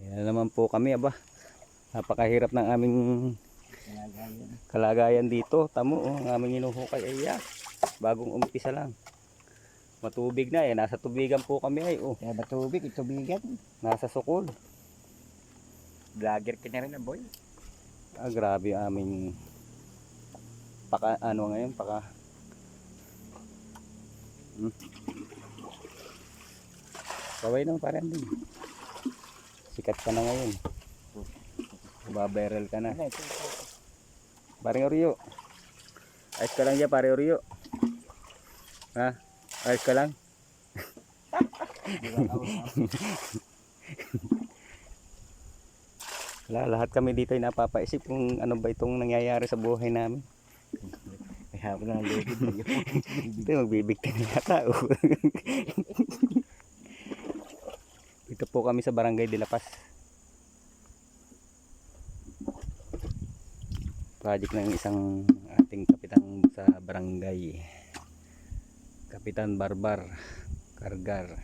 Yan naman po kami, aba. Napakahirap ng aming kalagayan dito. Tamo, oh, ang aming inuhukay ay bagong umpisa lang. Matubig na eh. Nasa tubigan po kami ay. Oh. Kaya ba tubig? Itubigan. Nasa sukol. Vlogger ka na rin, boy. Grabe ang aming ano ngayon, Kaway naman parang din. Sikat ka na ngayon. Babarrel ka na. Paring Oreo. Ayos ka lang dyan, pare Oreo. Ha? Ayos ka lang? Lahat kami dito ay napapaisip kung ano ba itong nangyayari sa buhay namin. May hapon na lubid tayo. Ito magbibigti na tao. Ito po kami sa Barangay de la Paz. Project ng isang ating kapitan sa barangay. Kapitan Barbar Cargar.